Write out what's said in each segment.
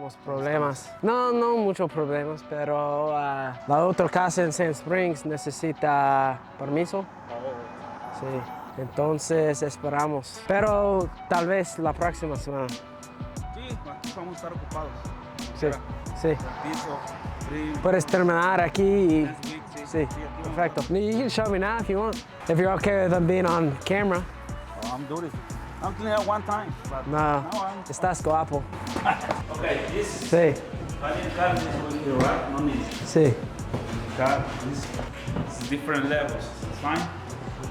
tenemos problemas. No, no muchos problemas, pero la otra casa en Sand Springs necesita permiso. Sí, entonces esperamos. Pero tal vez la próxima semana. Sí, aquí vamos a estar ocupados. Sí, sí. Piso, frío. Puedes terminar aquí y... Next week, sí. Sí, Sí, aquí perfecto. You can show me now if you want. If you're okay with them being on camera. Oh, I'm doing it. I'm cleaning it one time. But No, now I'm... estás guapo. Okay, this Sí, I didn't cut this one here, right? No need. sí. Cut this different levels. It's fine.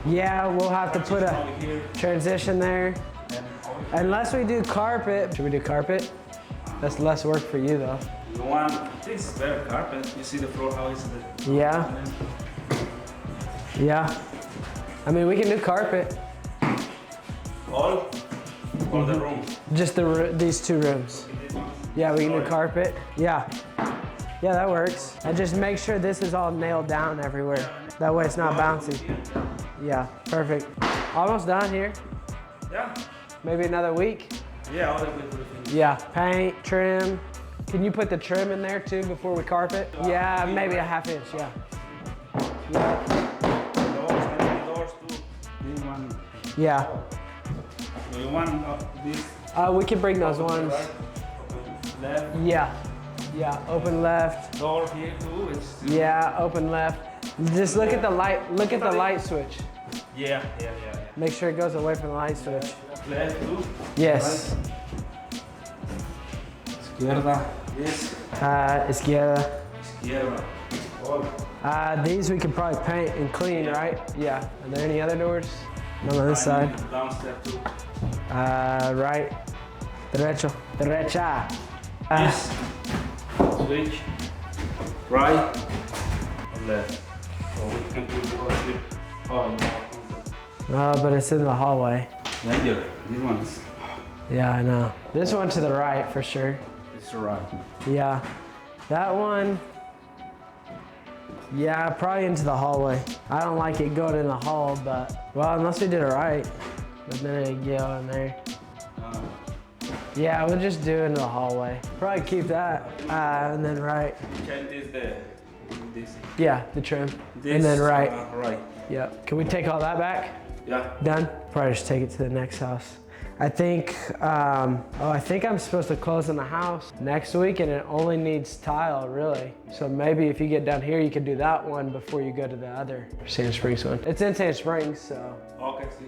Yeah, we'll have to put a Over here transition there. and over here. Unless we do carpet. Should we do carpet? That's less work for you though. You want this is better carpet. You see the floor how is it? Yeah, yeah. I mean, we can do carpet. All the rooms. Just these two rooms. Yeah, we can do carpet. Yeah. Yeah, that works. And just make sure this is all nailed down everywhere. That way it's not bouncy. Yeah, perfect. Almost done here. Yeah. Maybe another week. Yeah, all the way to the finish. Yeah, paint, trim. Can you put the trim in there too before we carpet? Yeah, maybe a ½ inch, yeah. Yeah. Doors too. This one. Yeah. Do you want this? We can bring those ones. Right? Left. Yeah. Yeah, open left. Door here too. It's Yeah, open left. Just look at the light, look at the light switch. yeah. Make sure it goes away from the light switch. Left too. Yes. Izquierda. This. Izquierda. Izquierda. All. These we could probably paint and clean, right? Yeah. Are there any other doors? None on this side. Downstairs too. Right. Derecho. Derecha. This. Switch. Right. Or left. Or we can put the other here. Oh, no. But it's in the hallway. Danger. These ones. Yeah, I know. This one to the right for sure. It's right. Yeah. That one. Yeah, probably into the hallway. I don't like it going in the hall, but well, unless we did it right. But then it'd go in there. Yeah, we'll just do it in the hallway. Probably keep that, and then right. Change this there. This. Yeah, the trim. This, and then right. Right. Yep. Can we take all that back? Yeah. Done? Probably just take it to the next house. I think, I think I'm supposed to close on the house next week and it only needs tile, really. So maybe if you get down here, you can do that one before you go to the other Sand Springs one. It's in Sand Springs, so. Okay, see.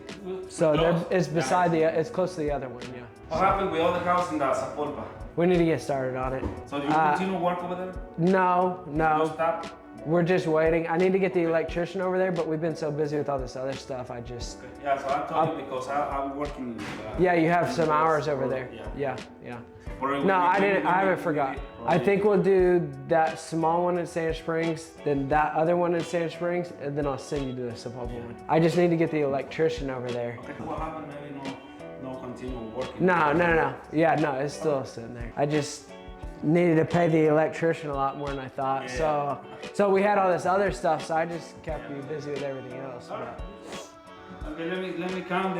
So it's beside it's close to the other one, yeah. What happened with all the house in the Zapolpa? We need to get started on it. So do you continue work over there? No. No stop? We're just waiting. I need to get the electrician over there, but we've been so busy with all this other stuff, I just... Yeah, so I told you because I'm working... yeah, you have some hours over there. Yeah. No, I haven't forgot. I think we'll do that small one in Sand Springs, then that other one in Sand Springs, and then I'll send you to the Zapolpa one. I just need to get the electrician over there. Okay, what happened? Maybe no continue working? No. Yeah, no, it's still sitting there. I just needed to pay the electrician a lot more than I thought. Yeah. So we had all this other stuff, so I just kept you busy with everything else. Right. Okay, let me count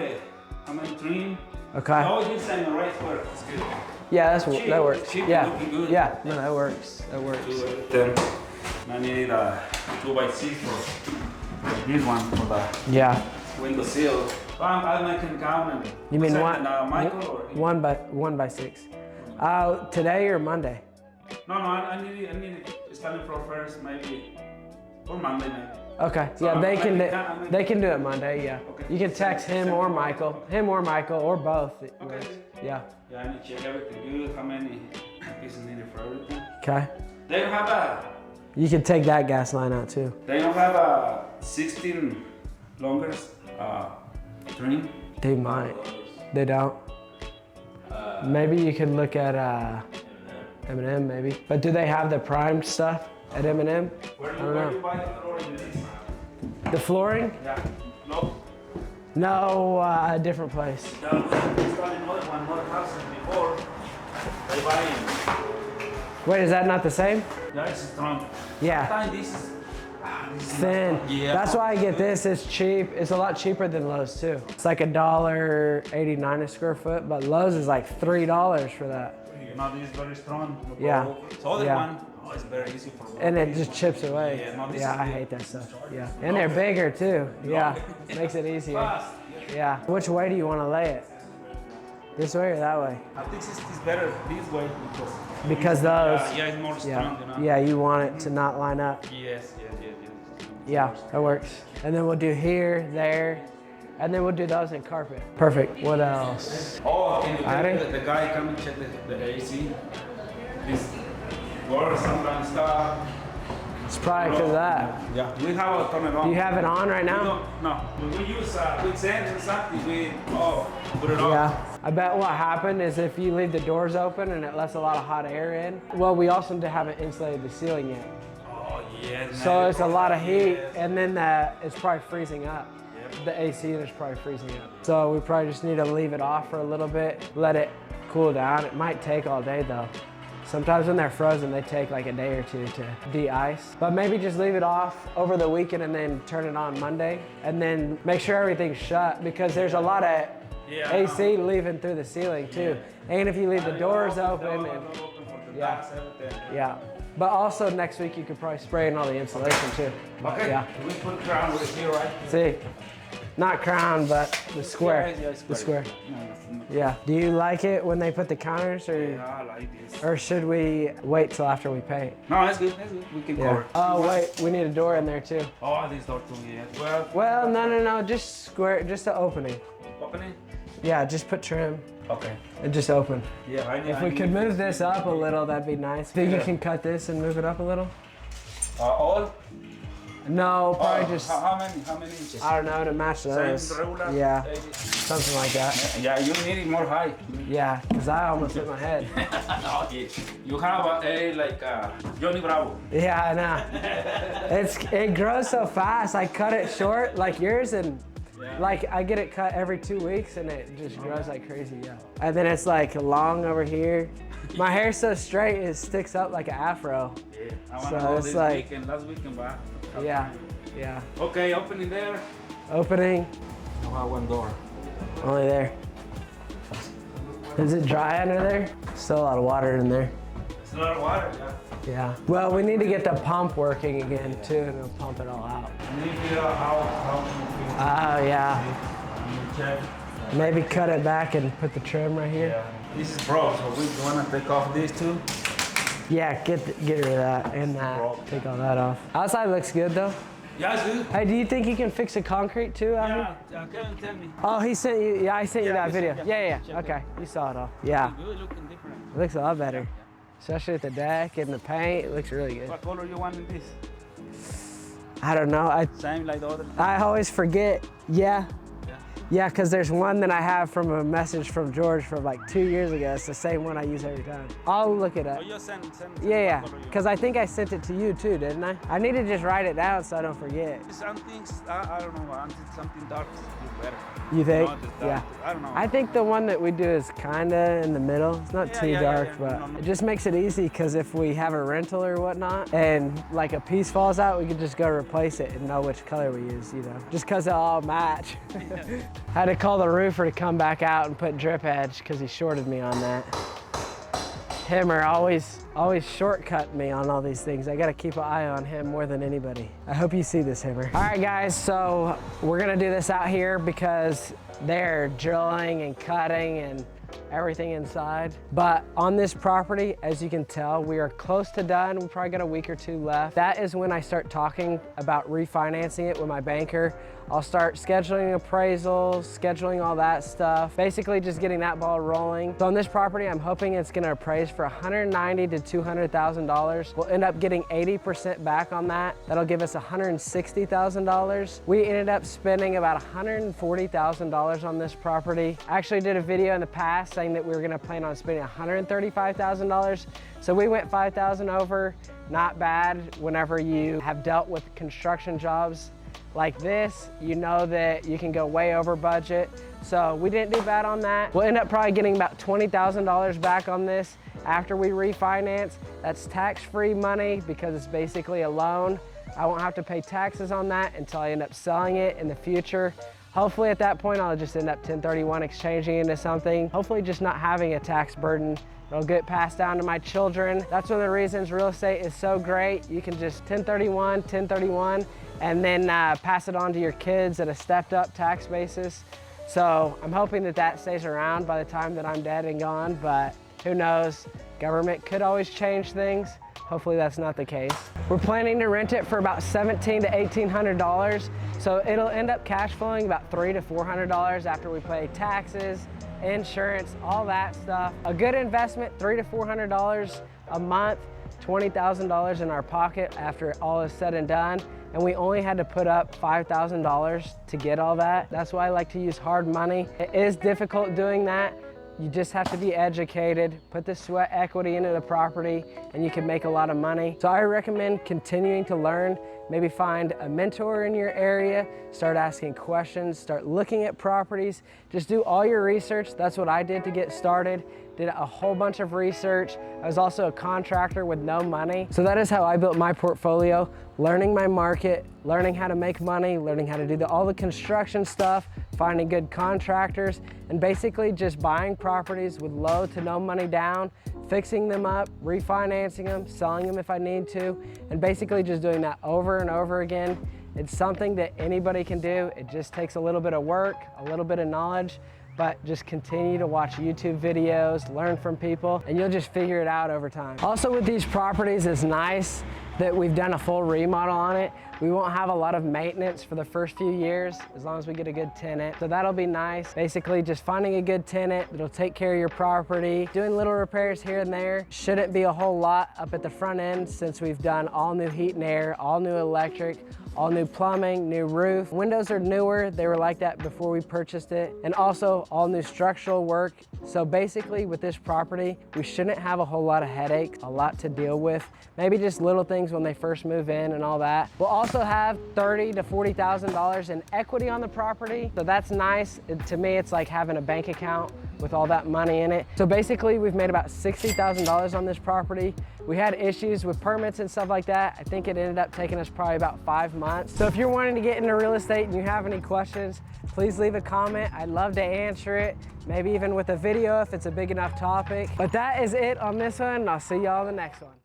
how many trim. Okay. Oh, you're saying the right square. That's good. Yeah, Cheap, that works. cheap, Yeah, looking good. yeah, no, that works. That works. 10. I need a 2x6 for this one for the Yeah. window seal. I can count them. You mean Michael, or? one by 6. Today or Monday? No, I need it starting from first, maybe, or Monday maybe. Okay. So Yeah, they they can do it Monday. Yeah. Okay. You can text him or Michael, or both. It Okay. works. Yeah. Yeah, I need to check everything good. How many pieces needed for everything? Okay. They don't have You can take that gas line out too. They don't have a 16 longest trim. They might. They don't. Maybe you can look at M&M maybe. But do they have the primed stuff at M&M? Where I don't do know. you buy the flooring? The flooring? Yeah. No. No, a different place. No. It's got another house before. They buy it. Wait, is that not the same? Yeah, it's strong. Yeah. Sometimes this is Thin. Yeah. That's why I get this. It's cheap. It's a lot cheaper than Lowe's too. It's like $1.89 a square foot, but Lowe's is like $3 for that. no, this is very strong. No Yeah. problem. So other Yeah. one, oh, it's very easy for work. And it just chips away. Yeah, no, this Yeah, is I good. hate that stuff. Yeah. And they're bigger too. Yeah. Makes it easier. Fast. Yeah. Which way do you want to lay it? This way or that way? I think it's better this way Because those. Yeah, it's more strong, you know. Yeah, you want it to not line up. Yes. Yeah, that works. And then we'll do here, there, and then we'll do those in carpet. Perfect. What else? Oh, can you Alright. tell the guy come and check the AC? This works sometimes stop. It's probably because of that. Yeah, we have a turn it on. Do you have it on right now? No. When we use quicksand or something, we put it on. Yeah. I bet what happened is if you leave the doors open and it lets a lot of hot air in. Well, we also haven't insulated the ceiling yet. Oh, yes. So man. it's a lot of heat, Yes. and then it's probably freezing up. Yep. The AC is probably freezing up. So we probably just need to leave it off for a little bit, let it cool down. It might take all day though. Sometimes when they're frozen, they take like a day or two to de-ice. But maybe just leave it off over the weekend and then turn it on Monday. And then make sure everything's shut because there's a lot of AC leaving through the ceiling too. And if you leave the doors open, yeah. But also next week you could probably spray in all the insulation too. But, Okay. yeah. We put crown with here, right? See, not crown, but the square. Yeah, The square. No, it's not. Yeah. Do you like it when they put the counters, or Yeah, I like this. or should we wait till after we paint? No, that's good. We can cover. Oh wait, we need a door in there too. Oh, this door too, yeah. Well, no, just square, just the opening. Opening? Yeah, just put trim Okay. and just open. Yeah, If we could move this up a little, that'd be nice. Think you can cut this and move it up a little? All? No, probably just, How many inches? I don't know, to match those. Same regular? Yeah, 80? something like that. Yeah, you need it more high. Yeah, because I almost hit my head. Okay. You have Johnny Bravo. Yeah, I know. It grows so fast. I cut it short like yours, and like I get it cut every 2 weeks, and it just grows like crazy. Yeah. And then it's like long over here. My hair's so straight it sticks up like an afro. Yeah. I want So to go it's this like- weekend, last weekend, but. Yeah, yeah. Okay, opening there. Opening, I have one door. only there. Is it dry under there? Still a lot of water in there. It's a lot of water, yeah. Yeah. Well, we need to get the pump working again too, and it'll pump it all out. And then figure out how Oh yeah. you check. Maybe cut it back and put the trim right here. Yeah. This is broke, so we want to take off these two. Yeah, get rid of that and that. Take all that off. Outside looks good though. Yeah, it's good. Hey, do you think you can fix the concrete too out here? Yeah, Kevin, tell me. Oh, he sent you. Yeah, I sent you Yeah, that he video. sent- Yeah, yeah, yeah. check Okay, you saw it all. Yeah, Good, looking different. it looks a lot better, especially with the deck and the paint. It looks really good. What color you want in this? I don't know. Same like the other? I always forget. Yeah. Yeah. Yeah, because there's one that I have from a message from George from like 2 years ago. It's the same one I use every time. I'll look it up. So you send Yeah, what color you because I think I sent it to you too, didn't I? I need to just write it down so I don't forget. want. Some things, I don't know, something dark is better. You think? Not just Yeah. dark. I don't know. I think the one that we do is kinda in the middle. It's not Yeah, too yeah, dark, yeah. but No, no. it just makes it easy because if we have a rental or whatnot and like a piece falls out, we can just go replace it and know which color we use, you know, just because they all match. Had to call the roofer to come back out and put drip edge because he shorted me on that. Him are always shortcut me on all these things. I gotta keep an eye on him more than anybody. I hope you see this, Himmer. All right, guys, so we're gonna do this out here because they're drilling and cutting and everything inside. But on this property, as you can tell, we are close to done. We probably got a week or two left. That is when I start talking about refinancing it with my banker. I'll start scheduling appraisals, scheduling all that stuff, basically just getting that ball rolling. So on this property, I'm hoping it's gonna appraise for $190,000 to $200,000. We'll end up getting 80% back on that. That'll give us $160,000. We ended up spending about $140,000 on this property. I actually did a video in the past saying that we were gonna plan on spending $135,000. So we went 5,000 over, not bad. Whenever you have dealt with construction jobs like this, you know that you can go way over budget. So we didn't do bad on that. We'll end up probably getting about $20,000 back on this after we refinance. That's tax-free money because it's basically a loan. I won't have to pay taxes on that until I end up selling it in the future. Hopefully at that point, I'll just end up 1031 exchanging into something. Hopefully just not having a tax burden. It'll get passed down to my children. That's one of the reasons real estate is so great. You can just 1031, and then pass it on to your kids at a stepped up tax basis. So I'm hoping that that stays around by the time that I'm dead and gone, but who knows? Government could always change things. Hopefully that's not the case. We're planning to rent it for about $1,700 to $1,800. So it'll end up cash flowing about $300 to $400 after we pay taxes, insurance, all that stuff. A good investment, $300 to $400 a month, $20,000 in our pocket after all is said and done. And we only had to put up $5,000 to get all that. That's why I like to use hard money. It is difficult doing that. You just have to be educated, put the sweat equity into the property, and you can make a lot of money. So I recommend continuing to learn. Maybe find a mentor in your area, start asking questions, start looking at properties. Just do all your research. That's what I did to get started. Did a whole bunch of research. I was also a contractor with no money. So that is how I built my portfolio, learning my market, learning how to make money, learning how to do all the construction stuff, finding good contractors, and basically just buying properties with low to no money down, fixing them up, refinancing them, selling them if I need to, and basically just doing that over and over again. It's something that anybody can do. It just takes a little bit of work, a little bit of knowledge, but just continue to watch YouTube videos, learn from people, and you'll just figure it out over time. Also with these properties, it's nice that we've done a full remodel on it. We won't have a lot of maintenance for the first few years as long as we get a good tenant. So that'll be nice. Basically just finding a good tenant that'll take care of your property, doing little repairs here and there. Shouldn't be a whole lot up at the front end since we've done all new heat and air, all new electric, all new plumbing, new roof. Windows are newer. They were like that before we purchased it. And also all new structural work. So basically with this property, we shouldn't have a whole lot of headaches, a lot to deal with. Maybe just little things when they first move in and all that. We'll also have $30,000 to $40,000 in equity on the property. So that's nice. To me, it's like having a bank account with all that money in it. So basically we've made about $60,000 on this property. We had issues with permits and stuff like that. I think it ended up taking us probably about 5 months. So if you're wanting to get into real estate and you have any questions, please leave a comment. I'd love to answer it. Maybe even with a video if it's a big enough topic. But that is it on this one, and I'll see y'all in the next one.